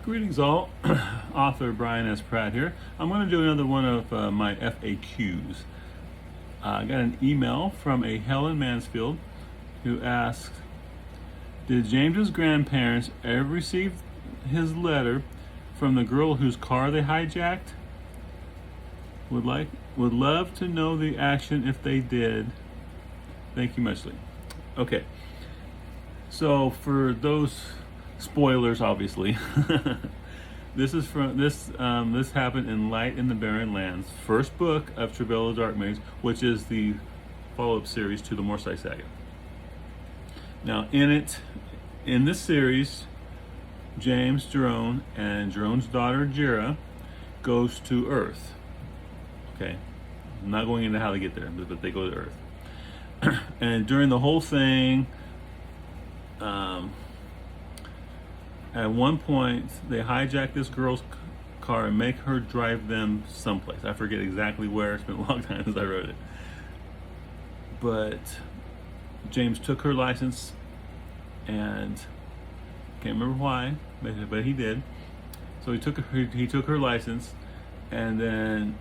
Greetings all, author Brian S. Pratt here. I'm going to do another one of my FAQs. I got an email from a Helen Mansfield who asked, did James's grandparents ever receive his letter from the girl whose car they hijacked? Would love to know the action if they did. Thank you muchly. Okay, so for those spoilers, obviously, this is from this happened in Light in the Barren Lands, first book of Travail, Dark Mage, which is the follow-up series to the Morsai Saga. Now, in this series, James, Jerome, and Jerome's daughter Jira goes to Earth. Okay, I'm not going into how they get there, but they go to Earth. And during the whole thing, at one point, they hijack this girl's car and make her drive them someplace. I forget exactly where. It's been a long time since I wrote it. But James took her license, and can't remember why, but he did. So he took her license, and then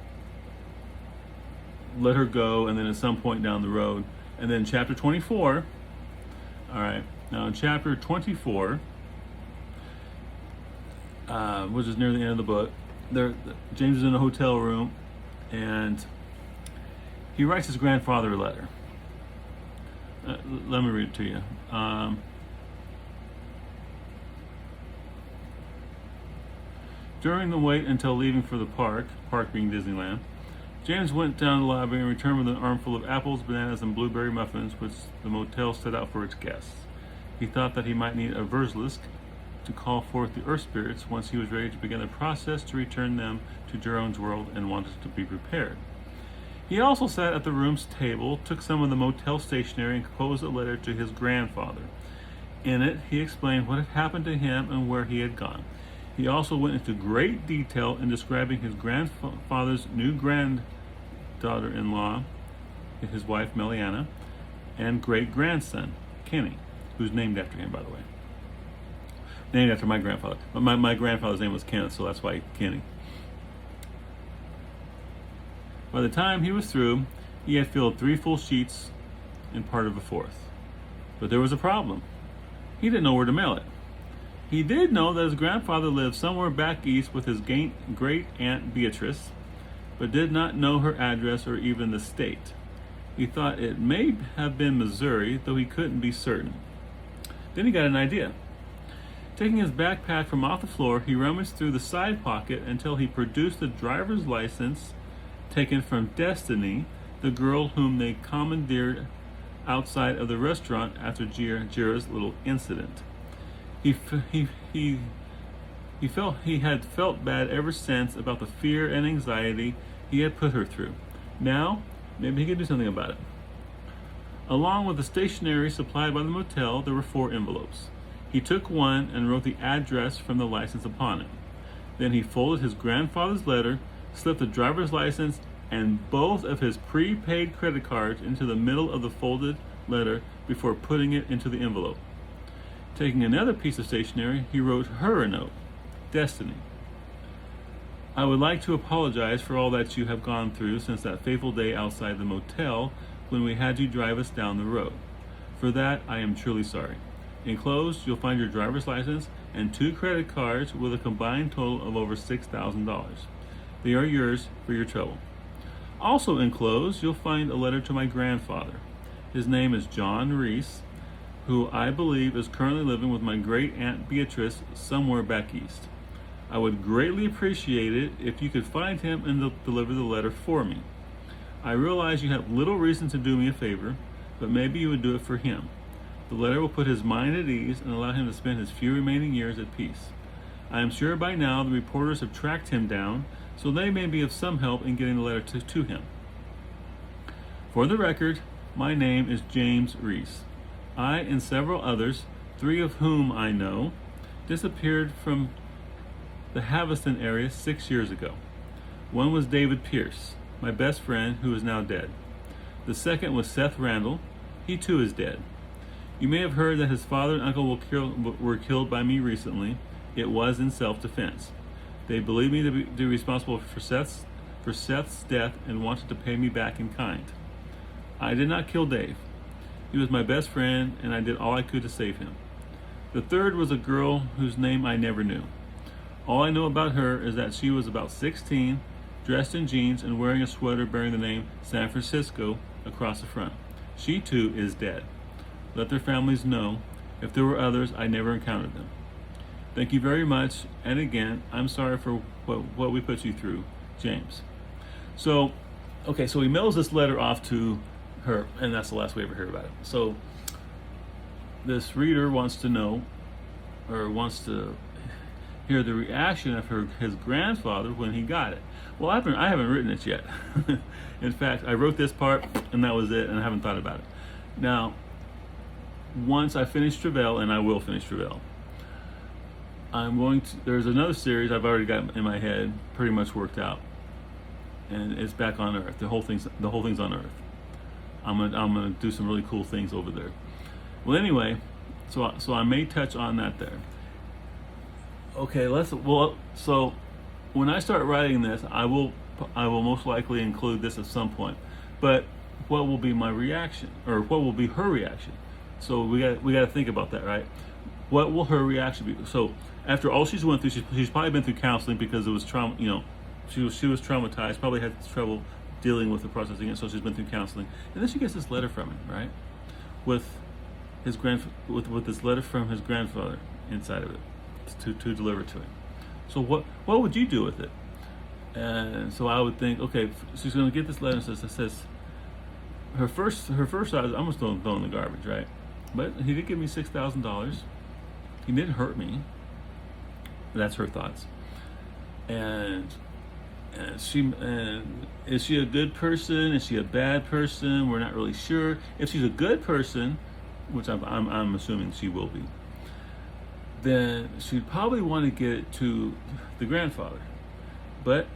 let her go. And then at some point down the road, and then chapter 24. All right. Now in chapter 24. Which is near the end of the book, James is in a hotel room, and he writes his grandfather a letter. Let me read it to you. During the wait until leaving for the park being Disneyland, James went down the lobby and returned with an armful of apples, bananas, and blueberry muffins, which the motel set out for its guests. He thought that he might need a verslisk to call forth the earth spirits once he was ready to begin the process to return them to Jerome's world, and wanted to be prepared. He also sat at the room's table, took some of the motel stationery, and composed a letter to his grandfather. In it, he explained what had happened to him and where he had gone. He also went into great detail in describing his grandfather's new granddaughter-in-law, his wife Meliana, and great-grandson, Kenny, who's named after him, by the way. Named after my grandfather. But my grandfather's name was Kenneth, so that's why Kenny. By the time he was through, he had filled 3 full sheets and part of a 4th. But there was a problem. He didn't know where to mail it. He did know that his grandfather lived somewhere back east with his great-aunt Beatrice, but did not know her address or even the state. He thought it may have been Missouri, though he couldn't be certain. Then he got an idea. Taking his backpack from off the floor, he rummaged through the side pocket until he produced the driver's license taken from Destiny, the girl whom they commandeered outside of the restaurant after Jira's little incident. He had felt bad ever since about the fear and anxiety he had put her through. Now, maybe he could do something about it. Along with the stationery supplied by the motel, there were 4 envelopes. He took one and wrote the address from the license upon it. Then he folded his grandfather's letter, slipped the driver's license and both of his prepaid credit cards into the middle of the folded letter before putting it into the envelope. Taking another piece of stationery, he wrote her a note. Destiny. I would like to apologize for all that you have gone through since that fateful day outside the motel when we had you drive us down the road. For that, I am truly sorry. Enclosed, you'll find your driver's license and 2 credit cards with a combined total of over $6,000. They are yours for your trouble. Also enclosed, you'll find a letter to my grandfather. His name is John Reese, who I believe is currently living with my great-aunt Beatrice somewhere back east. I would greatly appreciate it if you could find him and deliver the letter for me. I realize you have little reason to do me a favor, but maybe you would do it for him. The letter will put his mind at ease and allow him to spend his few remaining years at peace. I am sure by now the reporters have tracked him down, so they may be of some help in getting the letter to him. For the record, my name is James Reese. I and several others, 3 of whom I know, disappeared from the Haviston area 6 years ago. One was David Pierce, my best friend, who is now dead. The second was Seth Randall. He too is dead. You may have heard that his father and uncle were killed by me recently. it was in self-defense. They believed me to be responsible for Seth's death and wanted to pay me back in kind. I did not kill Dave. He was my best friend, and I did all I could to save him. The third was a girl whose name I never knew. All I know about her is that she was about 16, dressed in jeans and wearing a sweater bearing the name San Francisco across the front. She too is dead. Let their families know. If there were others, I never encountered them. Thank you very much, and again, I'm sorry for what we put you through, James. So, okay, so he mails this letter off to her, and that's the last we ever hear about it. So, this reader wants to know, or wants to hear the reaction of his grandfather when he got it. Well, I haven't written it yet. In fact, I wrote this part, and that was it, and I haven't thought about it. Now, once I finish Travail, and I will finish Travail, there's another series I've already got in my head, pretty much worked out, and it's back on Earth. The whole thing's on Earth. I'm gonna do some really cool things over there. Well, anyway, so I may touch on that there. Okay, so when I start writing this, I will most likely include this at some point. But what will be my reaction, or what will be her reaction? So we got to think about that, right? What will her reaction be? So after all she's went through, she's probably been through counseling because it was trauma. You know, she was traumatized. Probably had trouble dealing with the processing, and so she's been through counseling. And then she gets this letter from him, right? With this letter from his grandfather inside of it to deliver to him. So what would you do with it? And so I would think, okay, she's going to get this letter and says her first thought is, I'm just going to throw in the garbage, right? But he did give me $6,000. He didn't hurt me. That's her thoughts. And is she a good person? Is she a bad person? We're not really sure. If she's a good person, which I'm assuming she will be, then she'd probably want to get it to the grandfather. But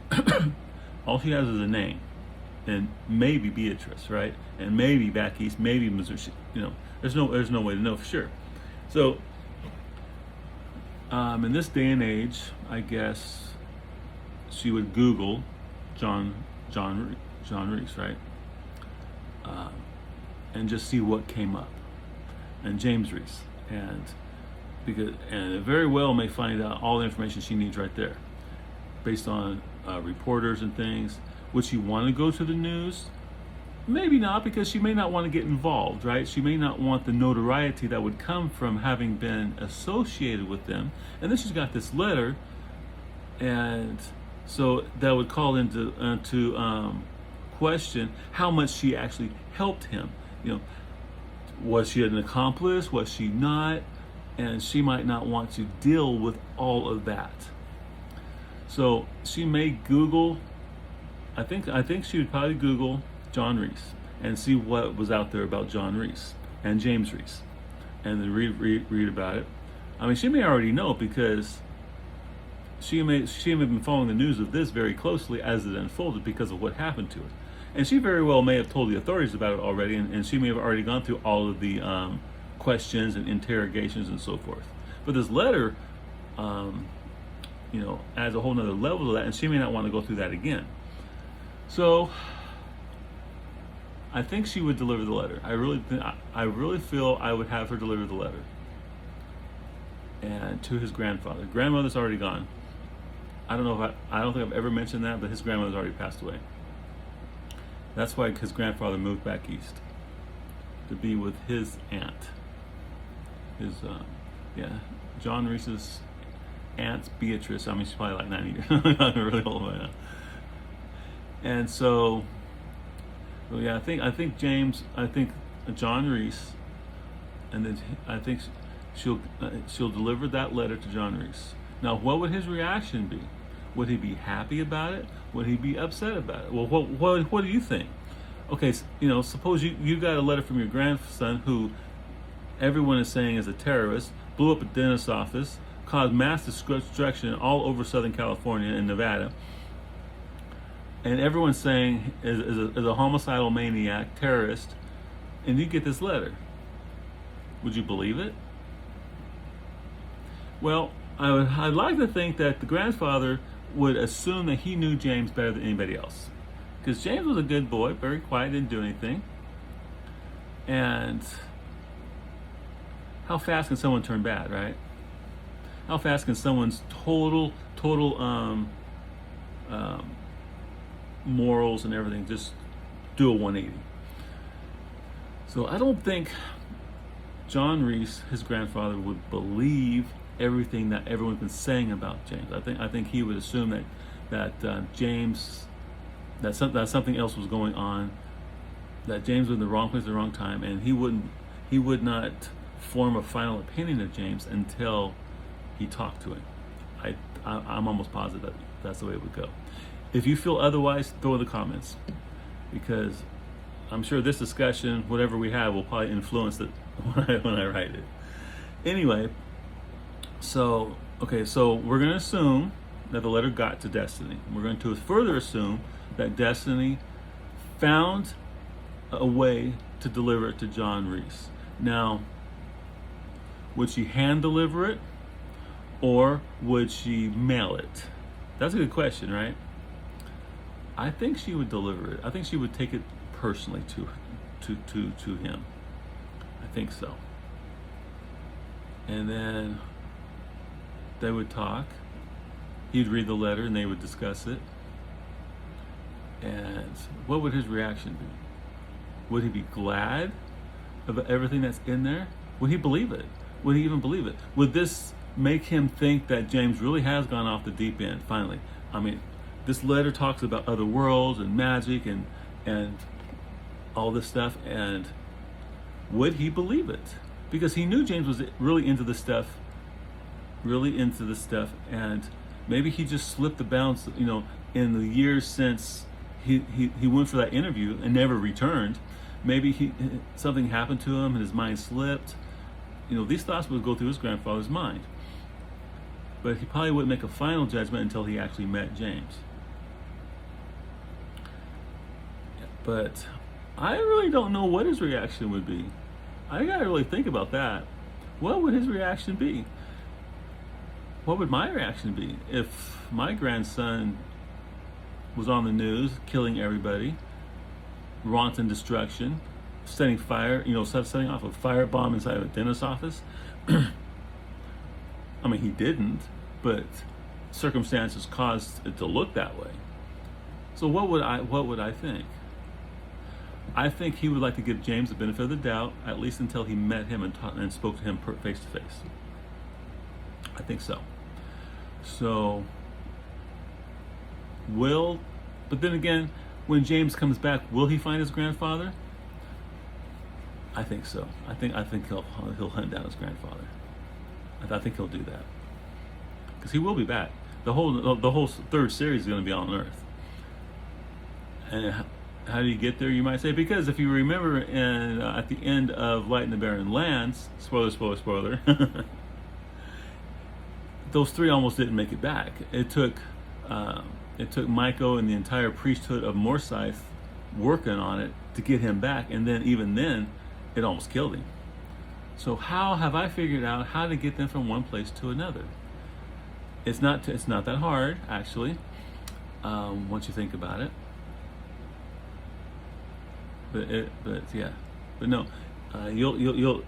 all she has is a name, and maybe Beatrice, right? And maybe back east, maybe Missouri. You know, there's no way to know for sure. So in this day and age, I guess she would Google John Reese, right? And just see what came up, and James Reese, and it very well may find out all the information she needs right there, based on reporters and things. Would she want to go to the news? Maybe not, because she may not want to get involved, right? She may not want the notoriety that would come from having been associated with them. And then she's got this letter, and so that would call into question how much she actually helped him. You know, was she an accomplice? Was she not? And she might not want to deal with all of that. So she may Google. I think she would probably Google John Reese and see what was out there about John Reese and James Reese, and then read about it. I mean, she may already know, because she may have been following the news of this very closely as it unfolded because of what happened to her, and she very well may have told the authorities about it already, and she may have already gone through all of the questions and interrogations and so forth. But this letter, adds a whole nother level to that, and she may not want to go through that again. So I think she would deliver the letter. I really feel I would have her deliver the letter, and to his grandfather. Grandmother's already gone. I don't think I've ever mentioned that, but his grandmother's already passed away. That's why his grandfather moved back east to be with his aunt. John Reese's aunt Beatrice. I mean, she's probably like 90 years. I'm really old right now. And so yeah, I think John Reese, and then I think she'll deliver that letter to John Reese. Now, what would his reaction be? Would he be happy about it? Would he be upset about it? Well, what do you think? Okay, suppose you got a letter from your grandson, who everyone is saying is a terrorist, blew up a dentist's office, caused mass destruction all over Southern California and Nevada, and everyone's saying is a homicidal maniac, terrorist, and you get this letter. Would you believe it? Well, I'd like to think that the grandfather would assume that he knew James better than anybody else, because James was a good boy, very quiet, didn't do anything. And how fast can someone turn bad, right? How fast can someone's total morals and everything just do a 180? So I don't think John Reese, his grandfather, would believe everything that everyone's been saying about James. I think he would assume that James, that something else was going on, that James was in the wrong place at the wrong time, and he would not form a final opinion of James until he talked to him. I'm almost positive that that's the way it would go. If you feel otherwise, throw in the comments, because I'm sure this discussion, whatever we have, will probably influence it when I write it. Anyway, so we're going to assume that the letter got to Destiny. We're going to further assume that Destiny found a way to deliver it to John Reese. Now, would she hand deliver it, or would she mail it? That's a good question, right? I think she would deliver it. I think she would take it personally to him. I think so. And then they would talk. He'd read the letter and they would discuss it. And what would his reaction be? Would he be glad of everything that's in there? Would he believe it? Would he even believe it? Would this make him think that James really has gone off the deep end finally? I mean, this letter talks about other worlds and magic and all this stuff, and would he believe it? Because he knew James was really into this stuff, and maybe he just slipped the bounds, in the years since he went for that interview and never returned. Maybe something happened to him and his mind slipped. These thoughts would go through his grandfather's mind. But he probably wouldn't make a final judgment until he actually met James. But I really don't know what his reaction would be. I gotta really think about that. What would his reaction be? What would my reaction be if my grandson was on the news, killing everybody, wanton destruction, setting fire, setting off a firebomb inside of a dentist's office? I mean, he didn't, but circumstances caused it to look that way. So what would I think? I think he would like to give James the benefit of the doubt, at least until he met him and spoke to him face to face. I think so. So, but then again, when James comes back, will he find his grandfather? I think so. I think he'll hunt down his grandfather. I think he'll do that, because he will be back. The whole third series is going to be on Earth. And how do you get there, you might say? Because if you remember, at the end of Light in the Barren Lands, spoiler, those three almost didn't make it back. It took Myco and the entire priesthood of Morsyth working on it to get him back, and then even then, it almost killed him. So how have I figured out how to get them from one place to another? It's not that hard, actually, once you think about it. But no, you'll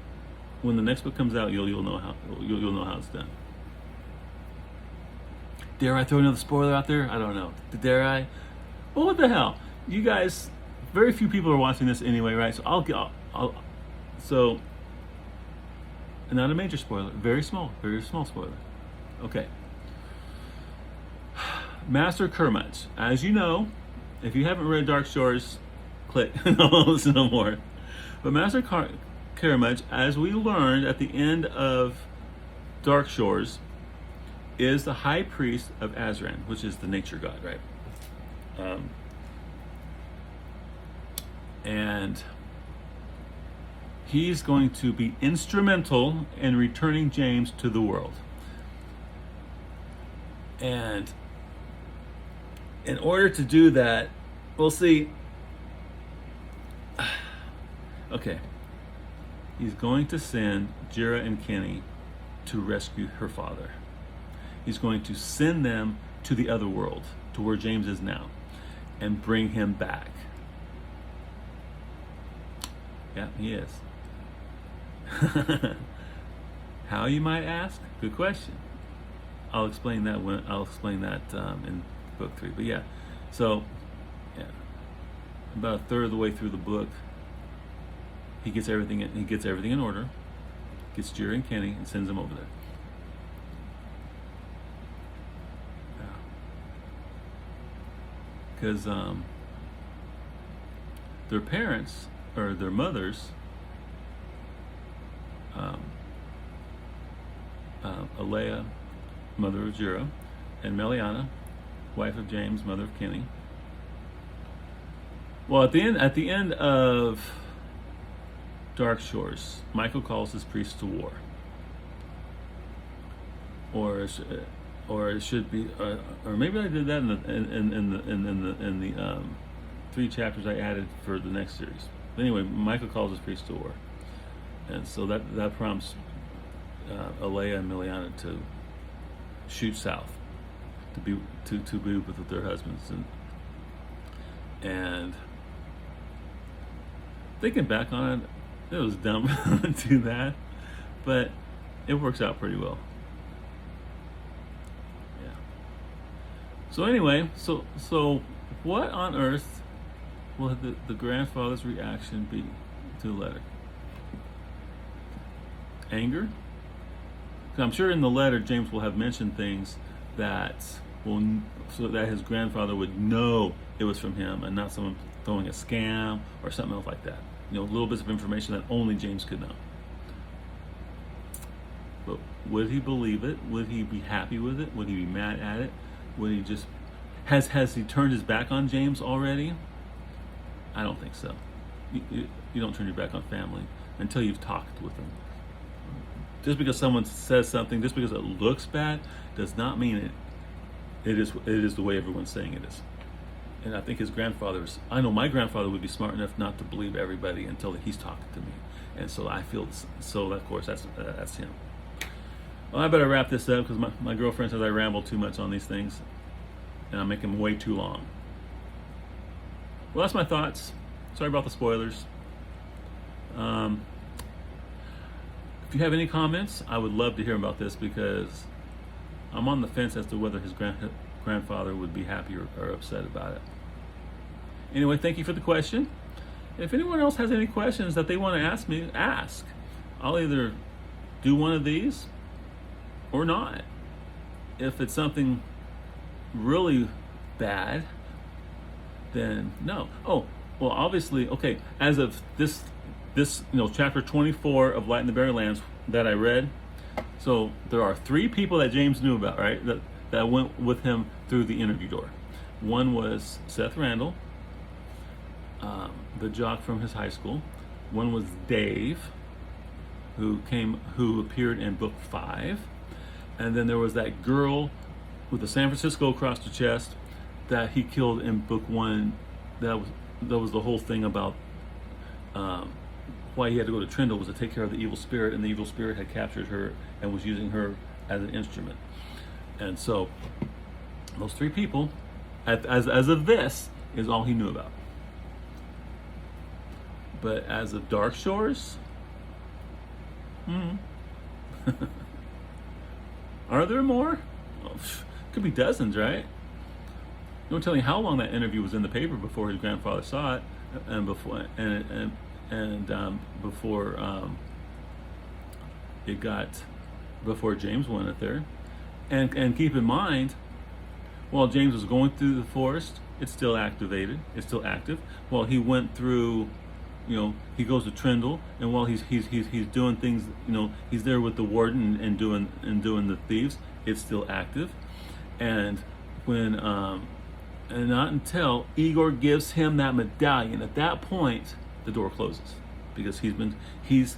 when the next book comes out, you'll know how it's done. Dare I throw another spoiler out there? I don't know. Dare I? Well, what the hell? You guys, very few people are watching this anyway, right? So so not a major spoiler, very small spoiler. Okay. Master Kermutch, as you know, if you haven't read Dark Shores, click, don't listen no more. But Master Kermutch, as we learned at the end of Dark Shores, is the high priest of Azran, which is the nature god, right? And he's going to be instrumental in returning James to the world. And in order to do that, we'll see. Okay. He's going to send Jira and Kenny to rescue her father. He's going to send them to the other world, to where James is now, and bring him back. Yeah, he is. How, you might ask? Good question. I'll explain that in book 3. But yeah, so yeah, about a third of the way through the book, he gets everything in order, gets Jerry and Kenny, and sends them over there. Because their parents, or their mothers, Alea, mother of Jura, and Meliana, wife of James, mother of Kenny. Well, at the end of Dark Shores, Michael calls his priests to war, or it should be, or maybe I did that in the 3 chapters I added for the next series. Anyway, Michael calls his priests to war, and so that prompts Alea and Meliana to shoot south, to be with their husbands, and thinking back on it, it was dumb to do that, but it works out pretty well. Yeah. So anyway, so what on earth will the grandfather's reaction be to the letter? Anger? I'm sure in the letter James will have mentioned things so that his grandfather would know it was from him and not someone throwing a scam or something else like that. Little bits of information that only James could know. But would he believe it? Would he be happy with it? Would he be mad at it? Would he just has he turned his back on James already? I don't think so. You don't turn your back on family until you've talked with them. Just because someone says something, just because it looks bad, does not mean it is the way everyone's saying it is. And I think I know my grandfather would be smart enough not to believe everybody until he's talking to me. And so I feel, of course, that's him. Well, I better wrap this up because my girlfriend says I ramble too much on these things and I'm making them way too long. Well, that's my thoughts. Sorry about the spoilers. If you have any comments, I would love to hear about this because I'm on the fence as to whether his grandfather would be happy or upset about it. Anyway, thank you for the question. If anyone else has any questions that they want to ask me, ask. I'll either do one of these or not. If it's something really bad, then no. Oh, well, obviously, okay, as of this chapter 24 of Light in the Barren Lands that I read, so there are 3 people that James knew about, right, that went with him through the interview door. One was Seth Randall, the jock from his high school. One was Dave, who appeared in book 5. And then there was that girl with the San Francisco across the chest that he killed in book 1. That was the whole thing about why he had to go to Trindle, was to take care of the evil spirit, and the evil spirit had captured her and was using her as an instrument. And so those 3 people, as of this, is all he knew about. But as of Dark Shores, are there more? Well, could be dozens, right? No telling how long that interview was in the paper before his grandfather saw it, and before before James went it there. And keep in mind, while James was going through the forest, it's still activated. It's still active. While he went through, he goes to Trindle, and while he's doing things, he's there with the warden and doing the thieves. It's still active. And when and not until Igor gives him that medallion, at that point the door closes, because he's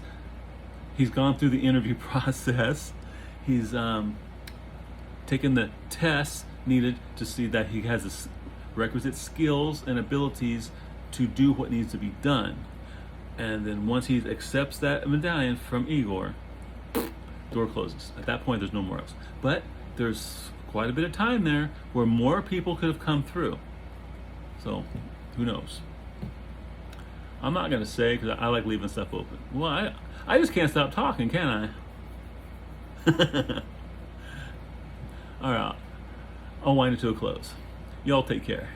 gone through the interview process. He's taken the tests needed to see that he has the requisite skills and abilities to do what needs to be done. And then once he accepts that medallion from Igor, door closes. At that point, there's no more else. But there's quite a bit of time there where more people could have come through. So, who knows? I'm not going to say because I like leaving stuff open. Well, I just can't stop talking, can I? All right, I'll wind it to a close. Y'all take care.